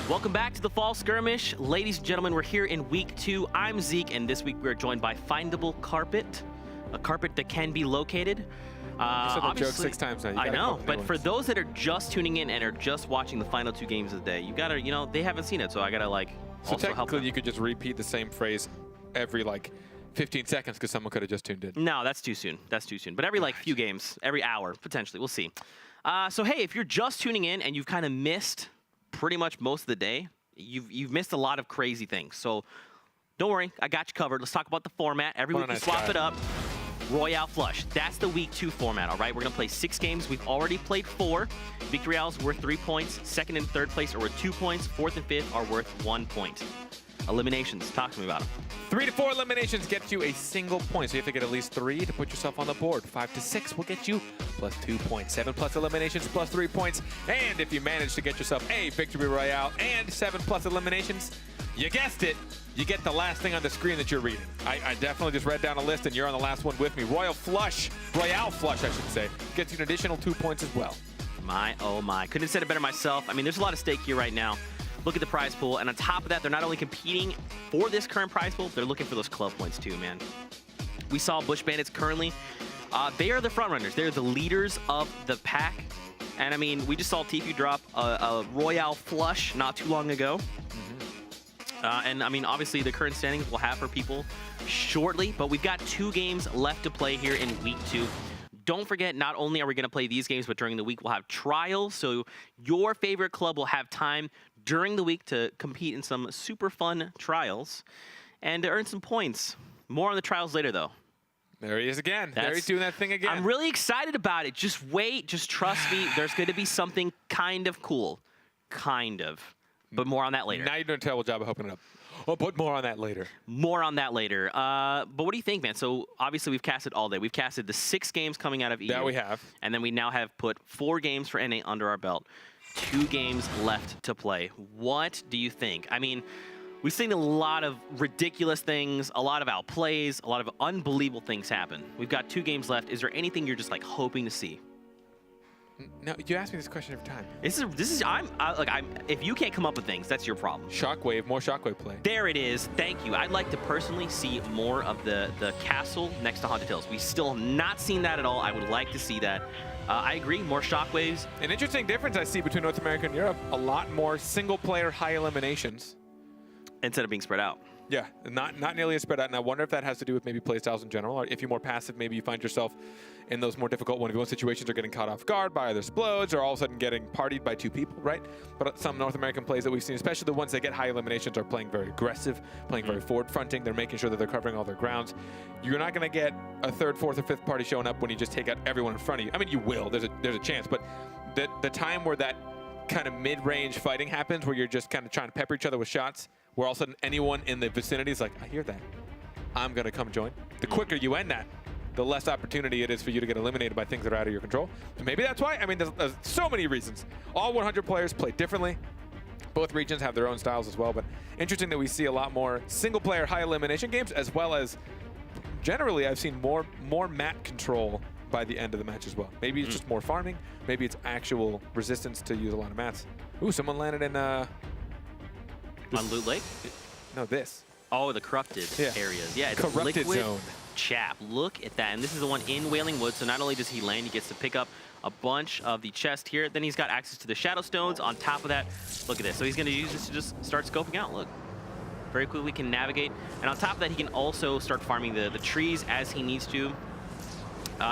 Welcome back to the Fall Skirmish. Ladies and gentlemen, we're here in week 2. I'm Zeke, and this week we're joined by Findable Carpet, a carpet that can be located. You said that joke 6 times now. I know, but for those that are just tuning in and are just watching the final 2 games of the day, you gotta, you know, they haven't seen it, so I gotta like so also help them. technically you could just repeat the same phrase every like 15 seconds because someone could have just tuned in. No, that's too soon. That's too soon. But every like few games, every hour, potentially. We'll see. So hey, if you're just tuning in and you've kind of missed pretty much most of the day, you've missed a lot of crazy things. So don't worry, I got you covered. Let's talk about the format. Every week we swap it up. Royale Flush. That's the week 2 format, all right? We're going to play 6 games. We've already played 4. Victory Royales worth 3 points. 2nd and 3rd place are worth 2 points. 4th and 5th are worth 1 point. Eliminations. Talk to me about them. 3 to 4 eliminations get you a single point, so you have to get at least 3 to put yourself on the board. 5 to 6 will get you plus 2 points. 7 plus eliminations plus 3 points. And if you manage to get yourself a Victory Royale and 7 plus eliminations, you guessed it, you get the last thing on the screen that you're reading. I definitely just read down a list, and you're on the last one with me. Royale Flush, I should say, gets you an additional 2 points as well. My, oh my. Couldn't have said it better myself. I mean, there's a lot of stake here right now. Look at the prize pool, and on top of that, they're not only competing for this current prize pool, they're looking for those club points too, man. We saw Bush Bandits currently. They are the front runners. They're the leaders of the pack. And I mean, we just saw Tfue drop a Royale Flush not too long ago. And I mean, obviously the current standings we'll have for people shortly, but we've got 2 games left to play here in week 2. Don't forget, not only are we going to play these games, but during the week we'll have trials. So your favorite club will have time during the week to compete in some super fun trials and to earn some points. More on the trials later, though. There he is again. There he's doing that thing again. I'm really excited about it. Just wait. Just trust me. There's going to be something kind of cool. Kind of. But more on that later. Now you're doing a terrible job of opening it up. Oh, but more on that later. More on that later. But what do you think, man? So obviously we've casted all day. We've casted the 6 games coming out of EU. That we have. And then we now have put 4 games for NA under our belt. 2 games left to play. What do you think? I mean, we've seen a lot of ridiculous things, a lot of outplays, a lot of unbelievable things happen. We've got 2 games left. Is there anything you're just like hoping to see? No, you ask me this question every time. If you can't come up with things, that's your problem. Shockwave, more Shockwave play. There it is. Thank you. I'd like to personally see more of the castle next to Haunted Hills. We still have not seen that at all. I would like to see that. I agree. More Shockwaves. An interesting difference I see between North America and Europe. A lot more single-player high eliminations. Instead of being spread out. Yeah, not nearly as spread out. And I wonder if that has to do with maybe playstyles in general, or if you're more passive, maybe you find yourself in those more difficult 1v1 situations or getting caught off guard by either explodes or all of a sudden getting partied by 2 people, right? But some North American plays that we've seen, especially the ones that get high eliminations, are playing very aggressive, playing very forward-fronting. They're making sure that they're covering all their grounds. You're not going to get a 3rd, 4th, or 5th party showing up when you just take out everyone in front of you. I mean, you will. There's a chance. But the time where that kind of mid-range fighting happens, where you're just kind of trying to pepper each other with shots, where all of a sudden anyone in the vicinity is like, I hear that, I'm going to come join. The quicker you end that, the less opportunity it is for you to get eliminated by things that are out of your control. So maybe that's why. I mean, there's so many reasons. All 100 players play differently. Both regions have their own styles as well, but interesting that we see a lot more single-player high elimination games, as well as generally I've seen more map control by the end of the match as well. Maybe it's just more farming. Maybe it's actual resistance to use a lot of mats. Ooh, someone landed in on Loot Lake? No, this. Oh, the corrupted areas. Yeah, it's corrupted liquid zone. Chap. Look at that. And this is the one in Wailing Woods. So not only does he land, he gets to pick up a bunch of the chest here. Then he's got access to the Shadow Stones. On top of that, look at this. So he's going to use this to just start scoping out. Look. Very quickly can navigate. And on top of that, he can also start farming the trees as he needs to.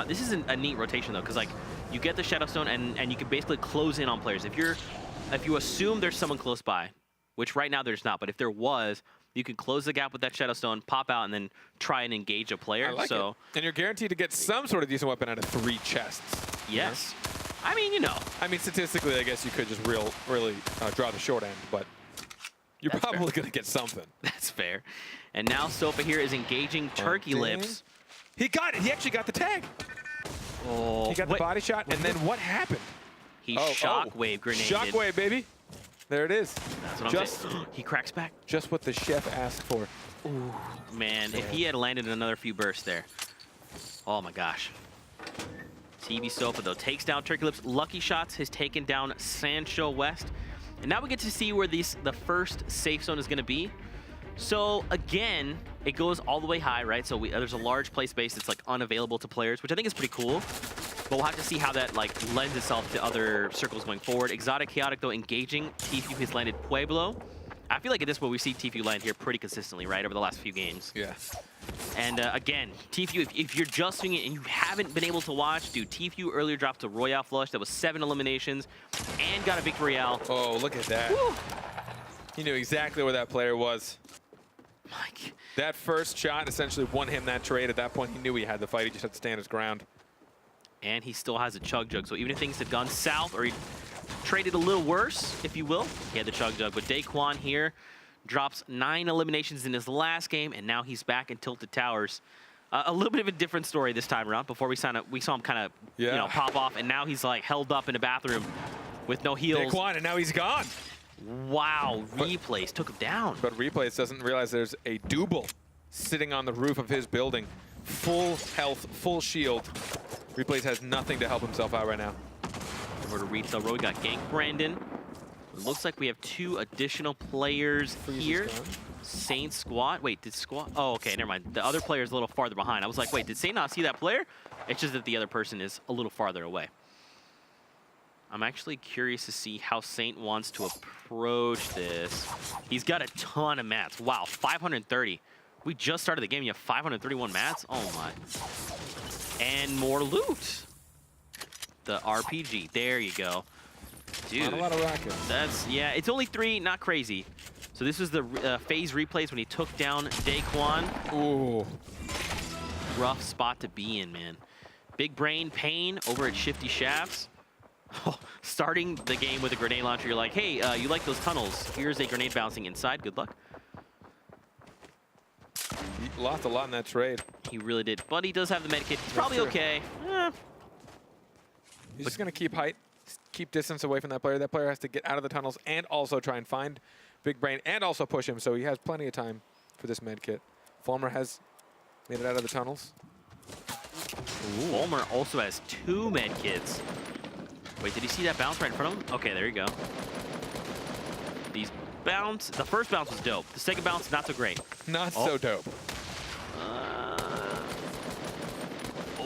This is a neat rotation, though, because like you get the Shadow Stone and you can basically close in on players. If you assume there's someone close by, which right now there's not, but if there was, you can close the gap with that Shadow Stone, pop out, and then try and engage a player. I like it. And you're guaranteed to get some sort of decent weapon out of 3 chests. Yes. I mean, you know. I mean, statistically, I guess you could just really draw the short end, but you're probably going to get something. That's fair. And now Sofa here is engaging Turkey Lips. He got it. He actually got the tag. Oh, he got the body shot, and then what happened? He shockwave grenaded. Shockwave, baby. There it is. That's what I'm saying. He cracks back. Just what the chef asked for. Ooh, man, if he had landed another few bursts there. Oh my gosh. TV Sofa though takes down Turkey Lips. Lucky Shots has taken down Sancho West. And now we get to see where the first safe zone is going to be. So again, it goes all the way high, right? So there's a large play space that's like unavailable to players, which I think is pretty cool. But we'll have to see how that like lends itself to other circles going forward. Exotic Chaotic though engaging. Tfue has landed Pueblo. I feel like at this point we see Tfue land here pretty consistently, right, over the last few games. Yeah. And again, Tfue, if you're just doing it and you haven't been able to watch, dude, Tfue earlier dropped a Royale Flush that was 7 eliminations and got a Victory Royale. Oh, look at that. Woo. He knew exactly where that player was. Mike. That first shot essentially won him that trade. At that point, he knew he had the fight. He just had to stand his ground. And he still has a Chug Jug, so even if things had gone south or he traded a little worse, if you will, he had the Chug Jug. But Daequan here drops 9 eliminations in his last game, and now he's back in Tilted Towers. A little bit of a different story this time around. Before we saw him kind of pop off, and now he's like held up in a bathroom with no heals. Daequan, and now he's gone. Wow, Replays took him down. But Replays doesn't realize there's a double sitting on the roof of his building. Full health, full shield. Replays has nothing to help himself out right now. Over to Retail Row, we got Gank Brandon. It looks like we have 2 additional players here. Saint Squat. Wait, did Squat? Oh, okay, never mind. The other player is a little farther behind. I was like, wait, did Saint not see that player? It's just that the other person is a little farther away. I'm actually curious to see how Saint wants to approach this. He's got a ton of mats. Wow, 530. We just started the game. You have 531 mats? Oh, my. And more loot. The RPG. There you go. Dude. Not a lot of rockets. Yeah, it's only 3, not crazy. So this was the phase replays when he took down Daequan. Ooh. Rough spot to be in, man. Big Brain Pain over at Shifty Shafts. Oh, starting the game with a grenade launcher, you're like, hey, you like those tunnels. Here's a grenade bouncing inside. Good luck. He lost a lot in that trade. He really did. But he does have the medkit. He's probably okay. He's just going to keep height, keep distance away from that player. That player has to get out of the tunnels and also try and find Big Brain and also push him. So he has plenty of time for this medkit. Fulmer has made it out of the tunnels. Fulmer also has 2 medkits. Wait, did he see that bounce right in front of him? Okay, there you go. These bounce, the first bounce was dope. The second bounce, not so great. Not so dope.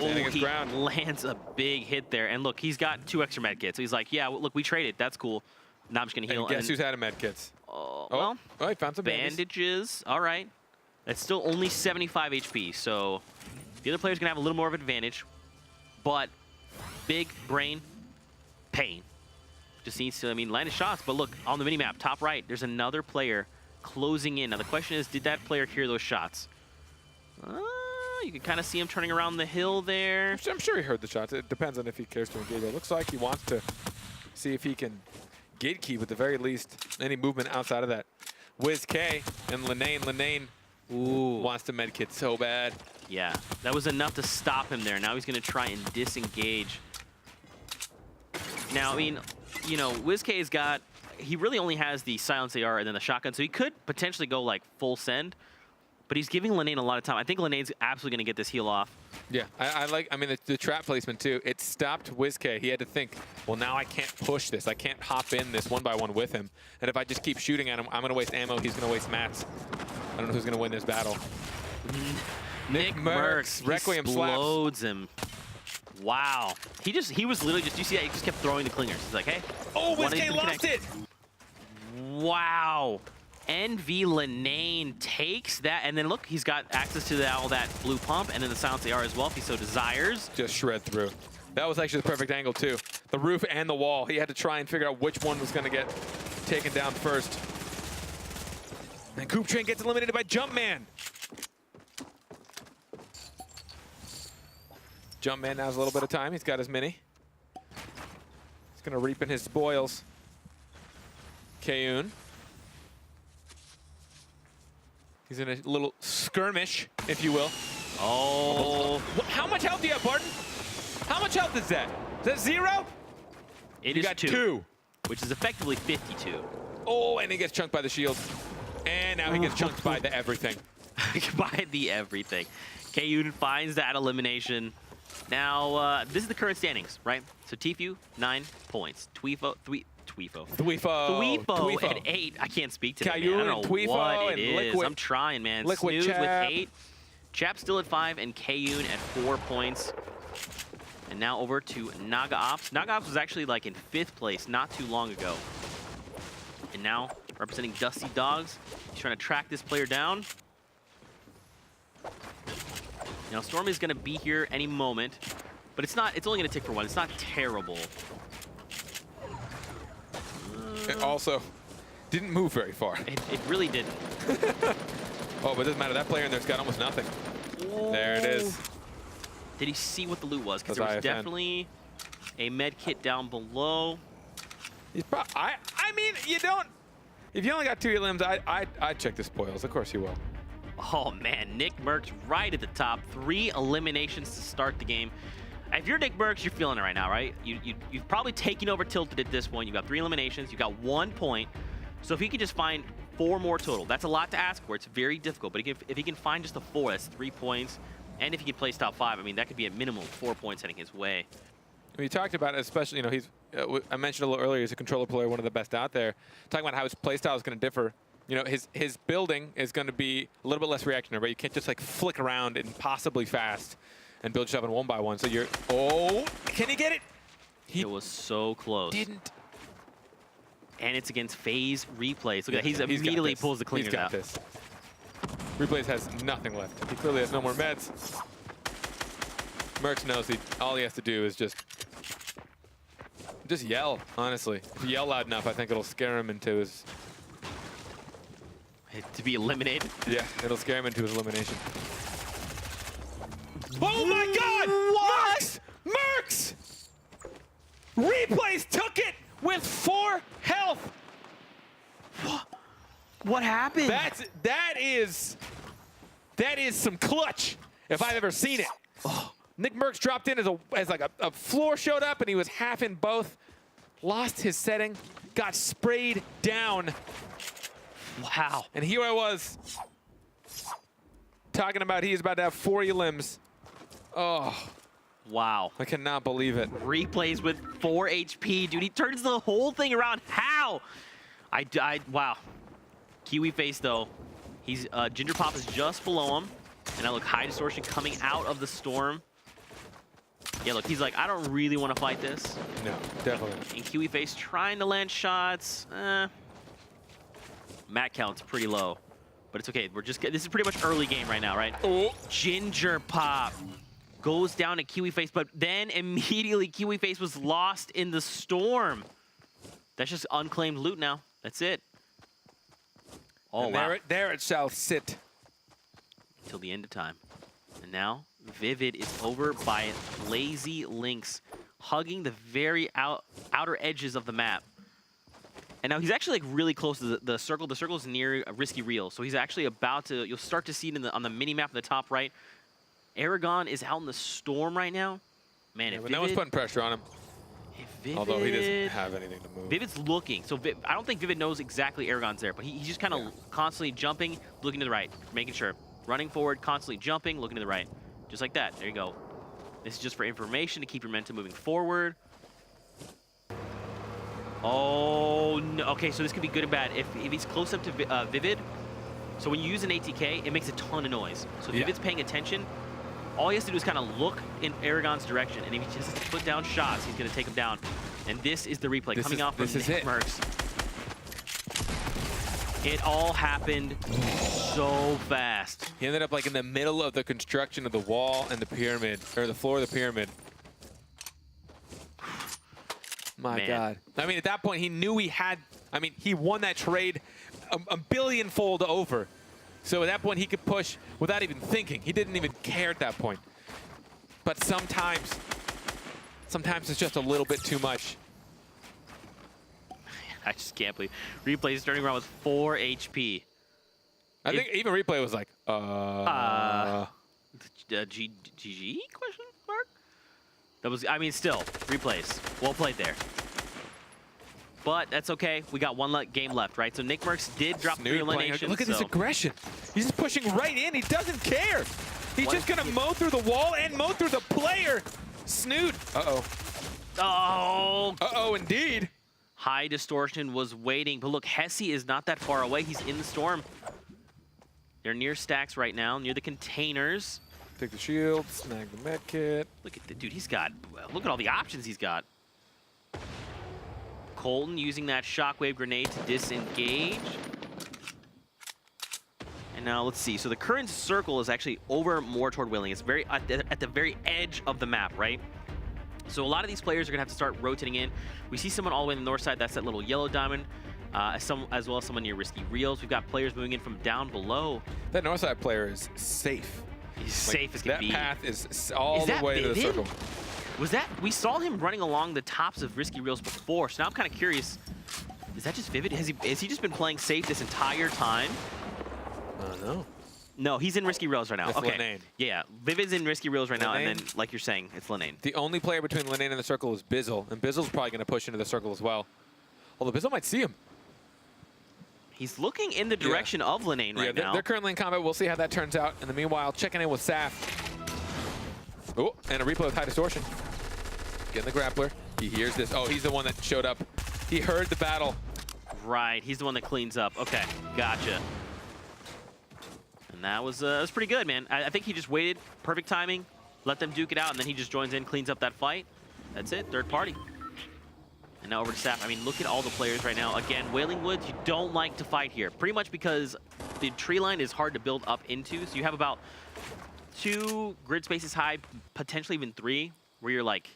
He lands a big hit there. And look, he's got 2 extra medkits. So he's like, yeah, look, we traded. That's cool. Now I'm just going to heal. And guess who's out of medkits? Well, he found some bandages. All right. That's still only 75 HP. So the other player's going to have a little more of an advantage. But Big Brain Pain just needs to, land his shots. But look, on the minimap, top right, there's another player closing in. Now the question is, did that player hear those shots? You can kind of see him turning around the hill there. I'm sure he heard the shots. It depends on if he cares to engage. It looks like he wants to see if he can gatekeep, at the very least, any movement outside of that. WizK and Linane wants to medkit so bad. Yeah, that was enough to stop him there. Now he's going to try and disengage. Now, WizK's got, he really only has the Silence AR and then the shotgun, so he could potentially go like full send, but he's giving Linane a lot of time. I think Linane's absolutely going to get this heal off. Yeah, I like, the trap placement too. It stopped WizK. He had to think, well, now I can't push this. I can't hop in this 1-by-1 with him. And if I just keep shooting at him, I'm going to waste ammo. He's going to waste mats. I don't know who's going to win this battle. nickmercs Requiem explodes him. Wow. He was literally just, you see that? He just kept throwing the clingers. He's like, hey. Oh, WizK lost it! Wow. NV Linane takes that, and then look, he's got access to all that blue pump, and then the Silence AR as well, if he so desires. Just shred through. That was actually the perfect angle, too. The roof and the wall. He had to try and figure out which one was going to get taken down first. And Coop Train gets eliminated by Jumpman. Jumpman now has a little bit of time. He's got his mini. He's going to reap in his spoils. Kayun. He's in a little skirmish, if you will. Oh. How much health do you have, Barton? How much health is that? Is that 0? It you is got 2. Which is effectively 52. Oh, and he gets chunked by the shield. And now he gets chunked by the everything. By the everything. Kayun finds that elimination. Now, this is the current standings, right? So Tfue, 9 points. Tfue, Tfue at 8. I can't speak to that, man. I don't know Tfue what it and is. Liquid, I'm trying, man. Liquid Snooze Chap. with 8. Chap still at 5, and Kayun at 4 points. And now over to Naga Ops. Naga Ops was actually like in 5th place not too long ago. And now representing Dusty Dogs. He's trying to track this player down. Now Storm is going to be here any moment, but it's not. It's only going to tick for 1. It's not terrible. It also didn't move very far. It really didn't. Oh, but it doesn't matter. That player in there's got almost nothing. Whoa. There it is. Did he see what the loot was? Because That's there was IFN. definitely a med kit down below. He's I mean, you don't. If you only got 2 limbs, I'd check the spoils. Of course you will. Oh man, nickmercs right at the top. 3 eliminations to start the game. If you're nickmercs, you're feeling it right now, right? You've probably taken over Tilted at this point. You've got 3 eliminations. You've got 1 point. So if he could just find 4 more total, that's a lot to ask for. It's very difficult. But if he can find just the 4, that's 3 points. And if he can place top 5, I mean, that could be a minimum of 4 points heading his way. We talked about it, especially, you know, he's. I mentioned a little earlier, he's a controller player, one of the best out there. Talking about how his playstyle is going to differ. You know, his building is going to be a little bit less reactionary, right? You can't just like flick around impossibly fast and build yourself in 1 by 1. So you're. Oh, can he get it? It was so close. Didn't. And it's against Phase Replays. Look at that. He's got immediately this. pulls the cleaners He's got out. this. Replays has nothing left. He clearly has no more meds. Mercs knows all he has to do is just yell, honestly. If you yell loud enough, I think it'll scare him into his... To be eliminated? Yeah, it'll scare him into his elimination. Oh my God! What? Mercs! Replays took it with 4 health! What happened? That is some clutch, if I've ever seen it. Oh. nickmercs dropped in as like a floor showed up, and he was half in both. Lost his setting, got sprayed down. Wow. And here I was talking about he's about to have 4 limbs. Oh. Wow. I cannot believe it. Replays with 4 HP, dude. He turns the whole thing around. How? Wow. Kiwi face though. He's Ginger Pop is just below him, and now look, High Distortion coming out of the storm. Yeah, look, he's like, I don't really want to fight this. No, definitely not. And Kiwi face trying to land shots. Mat count's pretty low, but it's okay. This is pretty much early game right now, right? Oh. Ginger Pop goes down to Kiwi face, but then immediately Kiwi face was lost in the storm. That's just unclaimed loot now. That's it. Oh, and wow. there it shall sit. Till the end of time. And now Vivid is over by Lazy Lynx, hugging the very outer edges of the map. And now he's actually like really close to the circle. The circle is near a Risky Reel, so he's actually about to. You'll start to see it on the mini map in the top right. Aragon is out in the storm right now. Man, if but no one's putting pressure on him. Vivid, although he doesn't have anything to move. Vivid's looking. So I don't think Vivid knows exactly Aragon's there, but he's just kind of constantly jumping, looking to the right, making sure. Running forward, constantly jumping, looking to the right. Just like that. There you go. This is just for information to keep your momentum moving forward. Oh, no. Okay, so this could be good and bad. If he's close up to Vivid, so when you use an ATK, it makes a ton of noise. So if Vivid's paying attention, all he has to do is kind of look in Aragon's direction, and if he just has to put down shots, he's going to take him down. And this is the replay coming off from nickmercs. It all happened so fast. He ended up like in the middle of the construction of the wall and the pyramid, or the floor of the pyramid. My God. I mean, at that point, he knew he had, I mean, he won that trade a billion-fold over. So at that point, he could push without even thinking. He didn't even care at that point. But sometimes it's just a little bit too much. I just can't believe. Replay is starting around with 4 HP. I think even Replay was like, GG question mark? That was, I mean, still, Replays. Well played there. But that's okay. We got 1 game left, right? So nickmercs did drop 3 eliminations. Look at his aggression. He's just pushing right in. He doesn't care. He's just going to mow through the wall and mow through the player. Snoot. Uh-oh. Oh. Uh-oh, indeed. High Distortion was waiting, but look, Hesse is not that far away. He's in the storm. They're near stacks right now, near the containers. Take the shield, snag the med kit. Look at the dude, he's got, look at all the options he's got. Colton using that shockwave grenade to disengage. And now let's see, so the current circle is actually over more toward Whaling. It's very at the very edge of the map, right? So a lot of these players are gonna have to start rotating in. We see someone all the way on the north side, that's that little yellow diamond. As well as someone near Risky Reels. We've got players moving in from down below. That north side player is safe. He's safe as can be. That path is all the way to the circle. Was that, we saw him running along the tops of Risky Reels before, so now I'm kind of curious, is that just Vivid? Has he just been playing safe this entire time? No. No, he's in Risky Reels right now. That's okay. Linane. Yeah, Vivid's in Risky Reels right now, Linane. and then, like you're saying, it's Linane. The only player between Linane and the circle is Bizzle, and Bizzle's probably going to push into the circle as well. Although Bizzle might see him. He's looking in the direction of Linane right now. They're currently in combat. We'll see how that turns out. In the meanwhile, checking in with Saf. Oh, and a replay with High Distortion. Getting the grappler. He hears this. Oh, he's the one that showed up. He heard the battle. Right, he's the one that cleans up. Okay, gotcha. And that was pretty good, man. I think he just waited, perfect timing, let them duke it out, and then he just joins in, cleans up that fight. That's it, third party. And now over to Saf. I mean, look at all the players right now. Again, Wailing Woods, you don't like to fight here. Pretty much because the tree line is hard to build up into. So you have about 2 grid spaces high, potentially even 3, where you're like,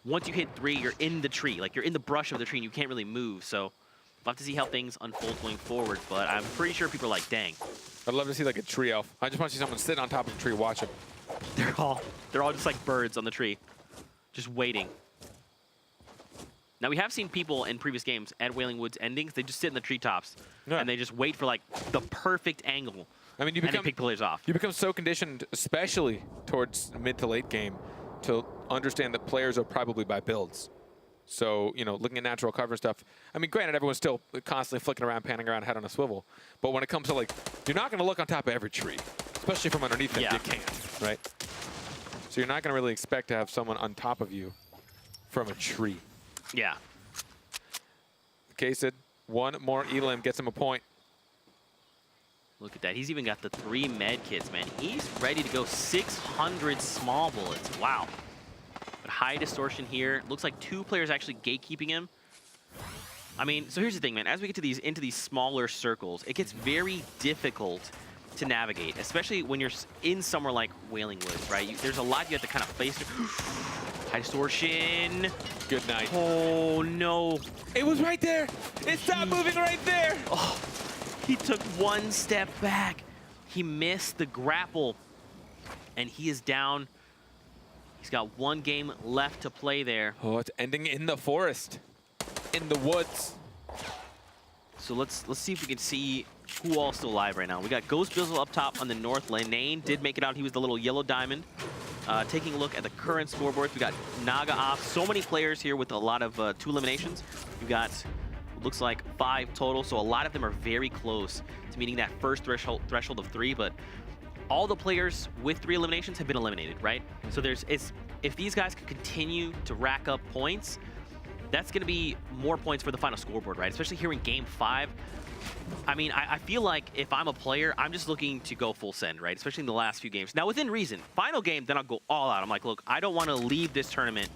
once you hit 3, you're in the tree. Like, you're in the brush of the tree and you can't really move. So we'll have to see how things unfold going forward. But I'm pretty sure people are like, dang. I'd love to see like a tree elf. I just want to see someone sitting on top of a tree watching. They're all just like birds on the tree, just waiting. Now, we have seen people in previous games at Wailing Woods endings, they just sit in the treetops, and they just wait for, like, the perfect angle, I mean, and they pick players off. You become so conditioned, especially towards mid to late game, to understand that players are probably by builds. So, you know, looking at natural cover and stuff, I mean, granted, everyone's still constantly flicking around, panning around, head on a swivel. But when it comes to, like, you're not going to look on top of every tree, especially from underneath it. You can't, right? So you're not going to really expect to have someone on top of you from a tree. Yeah. Kasid, one more Elim gets him a point. Look at that. He's even got the 3 med kits, man. He's ready to go 600 small bullets. Wow. But High Distortion here. Looks like 2 players actually gatekeeping him. I mean, so here's the thing, man. As we get to into these smaller circles, it gets very difficult to navigate, especially when you're in somewhere like Wailing Woods, right? There's a lot you have to kind of face. High Distortion. Good night. Oh, no. It was right there. It stopped moving right there. Oh, he took 1 step back. He missed the grapple, and he is down. He's got 1 game left to play there. Oh, it's ending in the forest, in the woods. So let's see if we can see who all's still alive right now. We got Ghost Bizzle up top on the north lane. Linane did make it out. He was the little yellow diamond. Taking a look at the current scoreboards, we got Naga off. So many players here with a lot of 2 eliminations. We've got, looks like 5 total, so a lot of them are very close to meeting that first threshold of 3, but all the players with 3 eliminations have been eliminated, right? So if these guys can continue to rack up points, that's going to be more points for the final scoreboard, right? Especially here in Game 5. I mean, I feel like if I'm a player, I'm just looking to go full send, right? Especially in the last few games. Now, within reason, final game, then I'll go all out. I'm like, look, I don't want to leave this tournament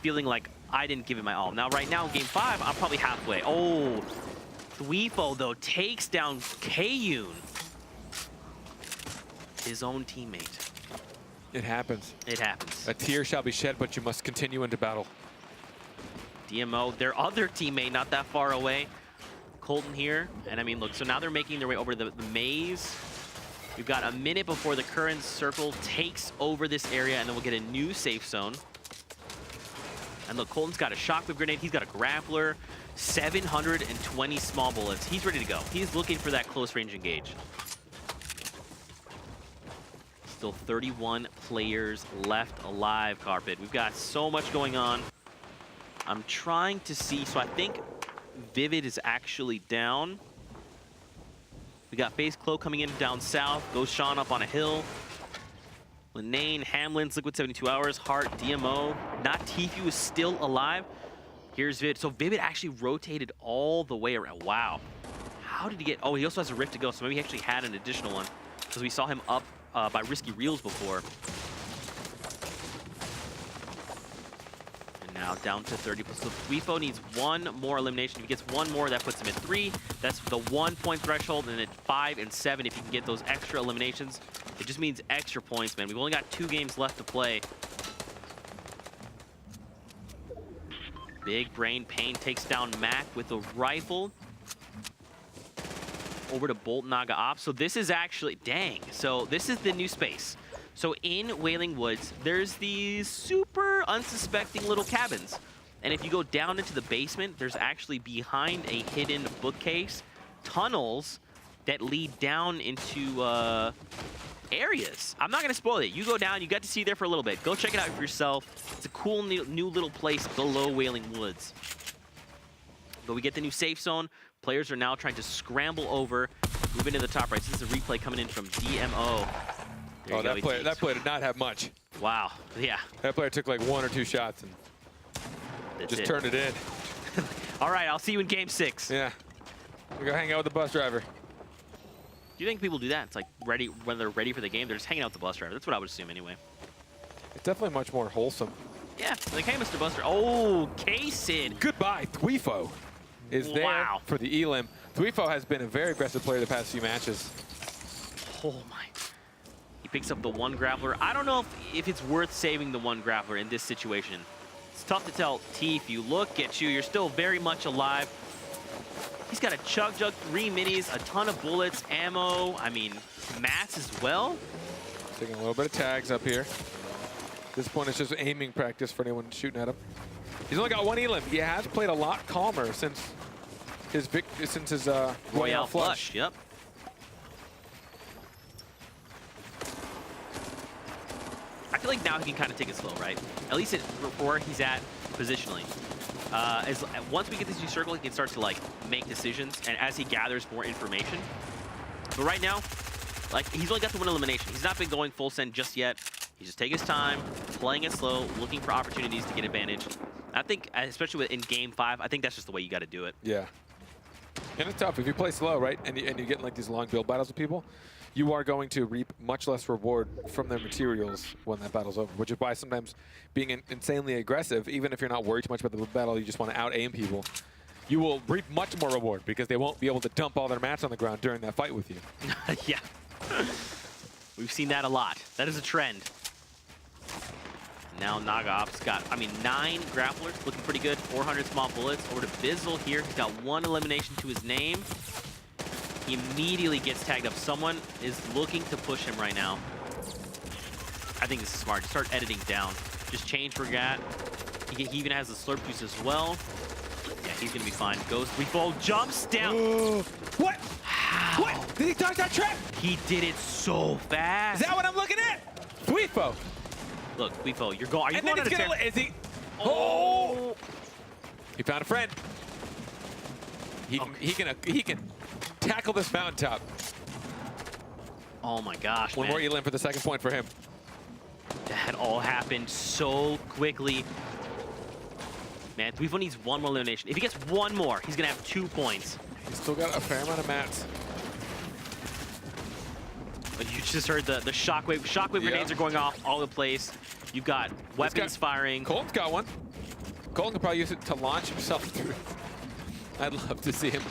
feeling like I didn't give it my all. Now, right now, in Game 5, I'm probably halfway. Oh, Tfue, though, takes down Kayun, his own teammate. It happens. It happens. A tear shall be shed, but you must continue into battle. DMO, their other teammate, not that far away. Colton here, and I mean, look, so now they're making their way over the maze. We've got a minute before the current circle takes over this area, and then we'll get a new safe zone. And look, Colton's got a shockwave grenade, he's got a grappler, 720 small bullets. He's ready to go. He's looking for that close range engage. Still 31 players left alive, Carpet. We've got so much going on. I'm trying to see, so I think Vivid is actually down. We got Face Cloak coming in down south. Goes Sean up on a hill. Linane, Hamlin's Liquid 72 Hours, Heart, DMO. Not Tfue is still alive. Here's Vivid. So Vivid actually rotated all the way around. Wow. How did he get... Oh, he also has a Rift to go, so maybe he actually had an additional one. Because we saw him up by Risky Reels before. And now down to 30. So Tfue needs one more elimination. If he gets one more, that puts him at 3. That's the 1 point threshold, and at 5 and 7, if he can get those extra eliminations, it just means extra points, man. We've only got 2 games left to play. Big Brain Pain takes down Mac with a rifle. Over to Bolt Naga Ops. So this is actually, dang. So this is the new space. So in Wailing Woods, there's these super unsuspecting little cabins. And if you go down into the basement, there's actually behind a hidden bookcase, tunnels that lead down into areas. I'm not gonna spoil it. You go down, you got to see there for a little bit. Go check it out for yourself. It's a cool new little place below Wailing Woods. But we get the new safe zone. Players are now trying to scramble over, move into the top right. This is a replay coming in from DMO. Oh, that player did not have much. Wow, yeah. That player took like 1 or 2 shots and just turned it in. All right, I'll see you in game 6. Yeah. We go hang out with the bus driver. Do you think people do that? It's like when they're ready for the game, they're just hanging out with the bus driver. That's what I would assume anyway. It's definitely much more wholesome. Yeah, like, hey, Mr. Buster. Oh, K-Sid. Goodbye, Tfue is there Wow. for the elim. Tfue has been a very aggressive player the past few matches. Oh my. He picks up the 1 grappler. I don't know if it's worth saving the 1 grappler in this situation. It's tough to tell. Tfue, look at you. You're still very much alive. He's got a Chug Jug, 3 minis, a ton of bullets, ammo. I mean, mats as well. Taking a little bit of tags up here. At this point, it's just aiming practice for anyone shooting at him. He's only got 1 elim. He has played a lot calmer since his Royale Flush. Yep. I feel like now he can kind of take it slow, right? At least where he's at positionally. Once we get this new circle, he can start to like make decisions, and as he gathers more information. But right now, like, he's only got the 1 elimination. He's not been going full send just yet. He's just taking his time, playing it slow, looking for opportunities to get advantage. I think, especially in game 5, I think that's just the way you got to do it. Yeah. And it's tough. If you play slow, right, and you get like these long build battles with people, you are going to reap much less reward from their materials when that battle's over, which is why sometimes being insanely aggressive, even if you're not worried too much about the battle, you just want to out-aim people, you will reap much more reward because they won't be able to dump all their mats on the ground during that fight with you. Yeah. We've seen that a lot. That is a trend. Now Naga Ops got, 9 grapplers, looking pretty good. 400 small bullets. Over to Bizzle here. He's got 1 elimination to his name. He immediately gets tagged up. Someone is looking to push him right now. I think this is smart. Just start editing down. Just change Regat. He even has the slurp juice as well. Yeah, he's going to be fine. Goes Tfue, jumps down. What? How? What? Did he dodge that trap? He did it so fast. Is that what I'm looking at? Tfue. Look, Tfue, you're going. Are you And going then on a is he? Oh! He found a friend. He can tackle this mountaintop. Oh my gosh, One man. more elim for the 2nd point for him. That all happened so quickly. Man, Tfue needs 1 more elimination. If he gets 1 more, he's gonna have 2 points. He's still got a fair amount of mats. But you just heard the shockwave. Shockwave grenades are going off all over the place. You've got weapons firing. Colton's got one. Colton could probably use it to launch himself through. I'd love to see him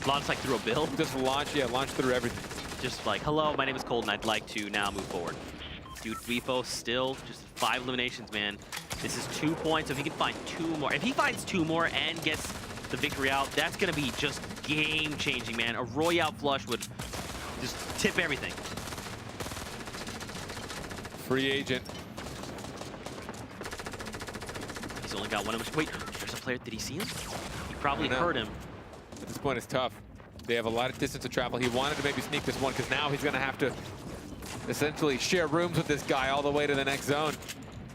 Launch like through a build. just launch through everything. Just like, hello, my name is Colton. I'd like to now move forward. Dude, Tfue still just 5 eliminations, man. This is 2 points. If he can find 2 more, if he finds 2 more and gets the victory out, that's gonna be just game-changing, man. A Royale Flush would just tip everything. Free agent. He's only got 1 of. Wait, there's a player. Did he see him? He probably heard him. At this point, it's tough. They have a lot of distance to travel. He wanted to maybe sneak this one because now he's going to have to essentially share rooms with this guy all the way to the next zone.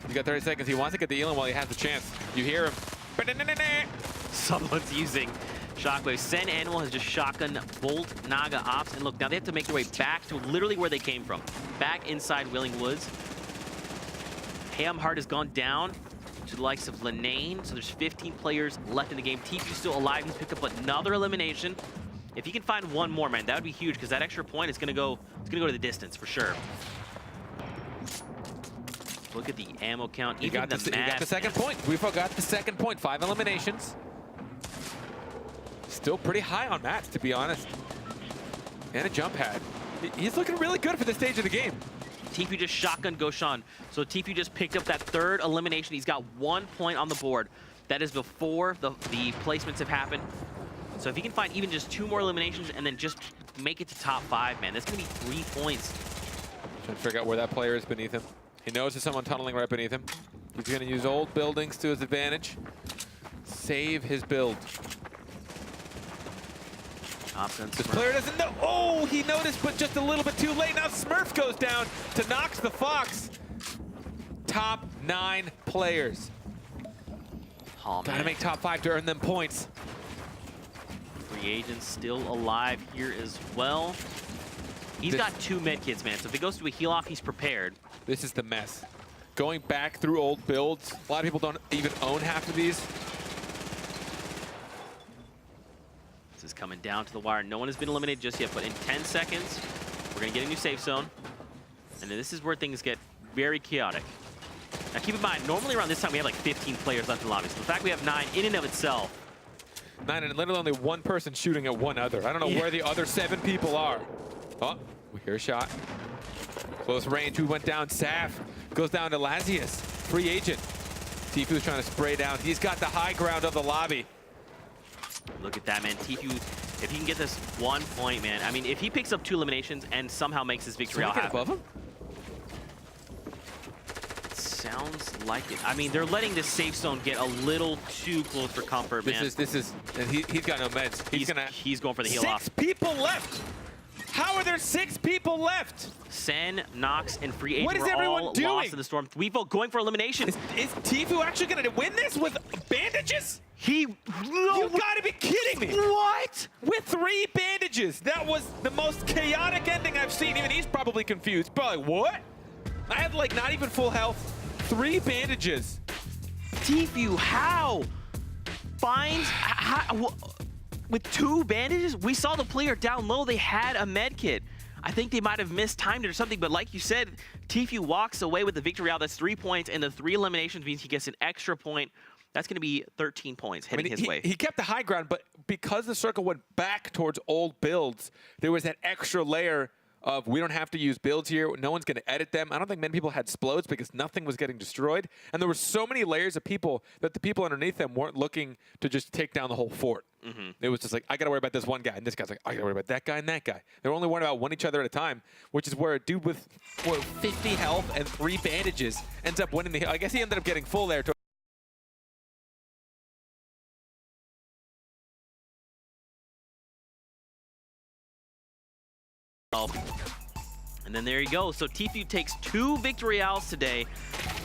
He's got 30 seconds. He wants to get the elim while he has the chance. You hear him. Someone's using Shockwave. Sen Animal has just shotgun Bolt Naga Ops. And look, now they have to make their way back to literally where they came from. Back inside Wailing Woods. Ham Heart has gone down. to the likes of Linane. So there's 15 players left in the game. Tfue still alive. He's picked up another elimination. If he can find one more, man, that would be huge because that extra point is gonna go. It's gonna go to the distance for sure. Look at the ammo count. You got the second point. We forgot the second point. 5 eliminations. Still pretty high on Matt, to be honest. And a jump pad. He's looking really good for this stage of the game. Tfue just shotgun Goshan. So Tfue just picked up that third elimination. He's got 1 point on the board. That is before the placements have happened. So if he can find even just 2 more eliminations and then just make it to top 5, man, that's gonna be 3 points. Trying to figure out where that player is beneath him. He knows there's someone tunneling right beneath him. He's gonna use old buildings to his advantage. Save his build. This player doesn't know. Oh, he noticed, but just a little bit too late. Now Smurf goes down to Nox the Fox. Top 9 players. Oh, Gotta make top 5 to earn them points. Free agent still alive here as well. He's got 2 medkits, man. So if he goes to a heal off, he's prepared. This is the mess. Going back through old builds. A lot of people don't even own half of these. This is coming down to the wire. No one has been eliminated just yet, but in 10 seconds, we're going to get a new safe zone. And then this is where things get very chaotic. Now keep in mind, normally around this time we have like 15 players left in the lobby. So the fact we have 9 in and of itself. 9 and literally only 1 person shooting at one other. I don't know where the other 7 people are. Oh, we hear a shot. Close range, who went down? Saf goes down to Lazius. Free agent. Tfue's trying to spray down. He's got the high ground of the lobby. Look at that, man. Tfue, if he can get this 1 point, man. I mean, if he picks up 2 eliminations and somehow makes his victory, I'll have above him? Sounds like it. I mean, they're letting this safe zone get a little too close for comfort, man. This is, and he's got no meds. He's going for the heal off. 6 people left. How are there 6 people left? Sen, Nox, and Free Agent What is were everyone all doing? lost in the storm. Tfue going for elimination. Is Tfue actually going to win this with bandages? You gotta be kidding me! What? With 3 bandages! That was the most chaotic ending I've seen. Even he's probably confused. Probably, what? I had like not even full health. 3 bandages. Tfue, how? Finds with 2 bandages? We saw the player down low. They had a med kit. I think they might have mistimed it or something, but like you said, Tfue walks away with the victory out. That's 3 points, and the 3 eliminations means he gets an extra point. That's going to be 13 points heading his way. He kept the high ground, but because the circle went back towards old builds, there was that extra layer of we don't have to use builds here. No one's going to edit them. I don't think many people had splodes because nothing was getting destroyed. And there were so many layers of people that the people underneath them weren't looking to just take down the whole fort. It was just like, I got to worry about this one guy. And this guy's like, I got to worry about that guy and that guy. They were only worried about one each other at a time, which is where a dude with 50 health and 3 bandages ends up winning the... I guess he ended up getting full there. And then there you go. So Tfue takes 2 victory royales today.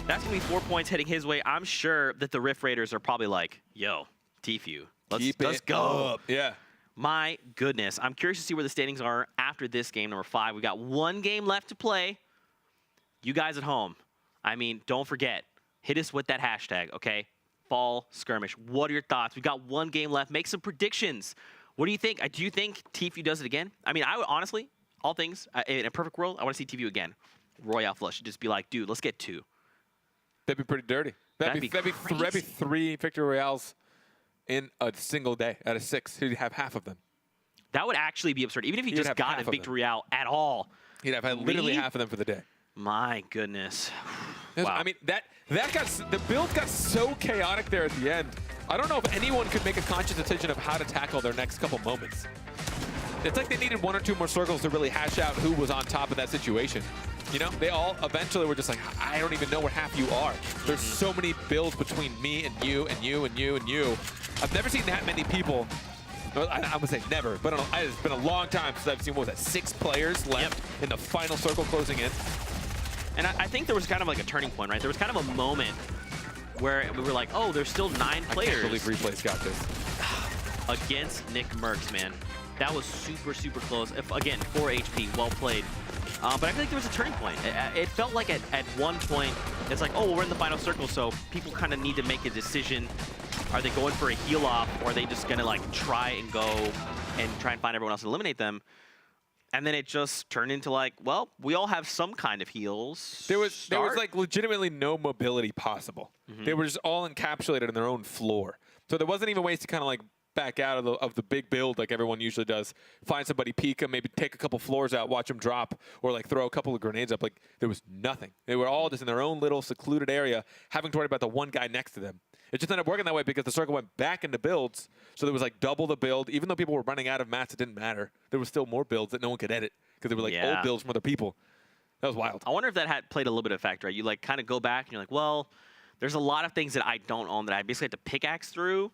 That's going to be 4 points heading his way. I'm sure that the Rift Raiders are probably like, yo, Tfue, let's go. Up. Yeah. My goodness. I'm curious to see where the standings are after this game, number 5. We've got 1 game left to play. You guys at home, I mean, don't forget, hit us with that hashtag, okay? Fall Skirmish. What are your thoughts? We've got 1 game left. Make some predictions. What do you think? Do you think Tfue does it again? I mean, I would honestly... all things, in a perfect world, I want to see Tfue again. Royale Flush. Just be like, dude, let's get 2. That'd be pretty dirty. That'd be 3 victory royales in a single day out of 6. He'd have half of them. That would actually be absurd. Even if he just got a victory royale at all. He'd have literally half of them for the day. My goodness. Wow. I mean, the build got so chaotic there at the end. I don't know if anyone could make a conscious decision of how to tackle their next couple moments. It's like they needed 1 or 2 more circles to really hash out who was on top of that situation. You know, they all eventually were just like, I don't even know where half you are. There's so many builds between me and you and you and you and you. I've never seen that many people. I'm going to say never, but it's been a long time since I've seen, what was that, 6 players left in the final circle closing in. And I think there was kind of like a turning point, right? There was kind of a moment where we were like, oh, there's still 9 players. I can't believe Replay's got this. Against nickmercs, man. That was super, super close. Again, 4 HP, well played. But I feel like there was a turning point. It felt like at one point, it's like, oh, we're in the final circle, so people kind of need to make a decision. Are they going for a heal off, or are they just going to like try and go and try and find everyone else and eliminate them? And then it just turned into like, well, we all have some kind of heals. There was like legitimately no mobility possible. They were just all encapsulated in their own floor. So there wasn't even ways to kind of like back out of the big build like everyone usually does. Find somebody, peek them, maybe take a couple floors out, watch them drop, or like throw a couple of grenades up. Like there was nothing. They were all just in their own little secluded area, having to worry about the one guy next to them. It just ended up working that way because the circle went back into builds. So there was like double the build. Even though people were running out of mats, it didn't matter. There was still more builds that no one could edit because they were like old builds from other people. That was wild. I wonder if that had played a little bit of factor, right? You like kind of go back and you're like, well, there's a lot of things that I don't own that I basically have to pickaxe through,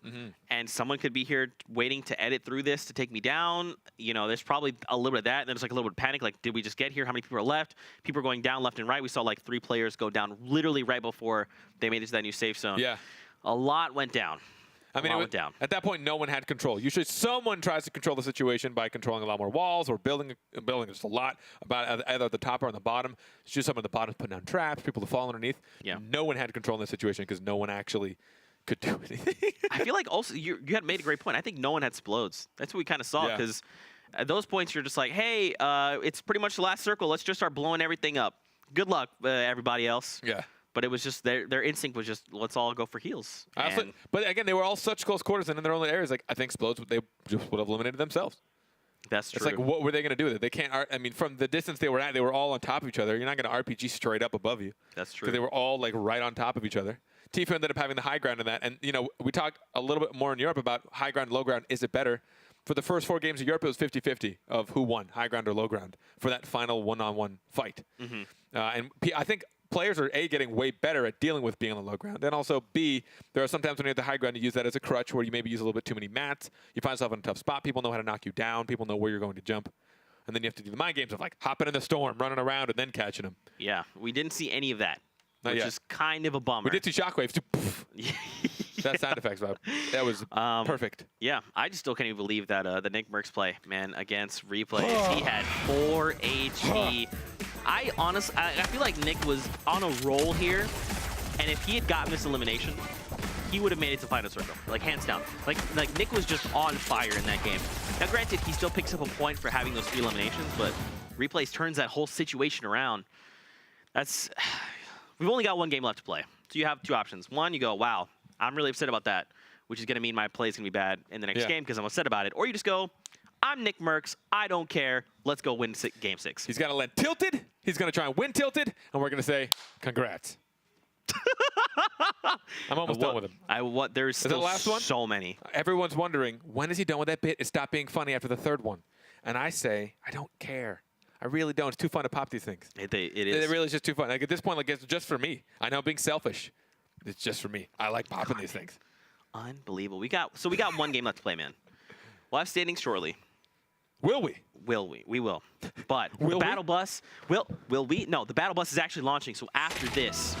and someone could be here waiting to edit through this to take me down. You know, there's probably a little bit of that, and then there's like a little bit of panic, like, did we just get here? How many people are left? People are going down left and right. We saw like 3 players go down literally right before they made it to that new safe zone. Yeah. A lot went down. I mean, at that point, no one had control. Usually someone tries to control the situation by controlling a lot more walls or building just a lot, about either at the top or on the bottom. It's just someone at the bottom putting down traps, people to fall underneath. Yeah. No one had control in this situation because no one actually could do anything. I feel like also you had made a great point. I think no one had splodes. That's what we kind of saw because at those points you're just like, hey, it's pretty much the last circle. Let's just start blowing everything up. Good luck, everybody else. Yeah. But it was just their instinct was just, let's all go for heals. But again, they were all such close quarters and in their own areas. Like I think Splodes, they just would have eliminated themselves. That's true. It's like, what were they going to do with it? They can't. I mean, from the distance they were at, they were all on top of each other. You're not going to RPG straight up above you. That's true. Because they were all like right on top of each other. Tfue ended up having the high ground in that, and you know we talked a little bit more in Europe about high ground, low ground. Is it better? For the first 4 games of Europe, it was 50-50 of who won, high ground or low ground, for that final one-on-one fight. And I think players are A, getting way better at dealing with being on the low ground, and also B, there are sometimes when you're at the high ground, you use that as a crutch where you maybe use a little bit too many mats. You find yourself in a tough spot. People know how to knock you down. People know where you're going to jump. And then you have to do the mind games of like hopping in the storm, running around, and then catching them. Yeah, we didn't see any of that, which is kind of a bummer. We did see shockwaves. That sound effects, Bob. That was perfect. Yeah, I just still can't even believe that the nickmercs play, man, against Replays. He had 4 HP. I feel like Nick was on a roll here, and if he had gotten this elimination, he would have made it to final circle, like hands down. Like Nick was just on fire in that game. Now, granted, he still picks up a point for having those 3 eliminations, but Replays turns that whole situation around. We've only got 1 game left to play, so you have 2 options. One, you go, wow, I'm really upset about that, which is going to mean my play is going to be bad in the next game because I'm upset about it. Or you just go, I'm nickmercs, I don't care, let's go win game 6. He's going to land tilted, he's going to try and win tilted, and we're going to say, congrats. I'm almost done with him. There's still the last one? So many. Everyone's wondering, when is he done with that bit? It stopped being funny after the 3rd one. And I say, I don't care. I really don't. It's too fun to pop these things. It is. It really is just too fun. Like at this point, like it's just for me. I know I'm being selfish. It's just for me. I like popping these things. Unbelievable. We got 1 game left to play, man. We'll have standings shortly. Will we? Will we? We will. But the battle bus, will we? No, the battle bus is actually launching. So after this,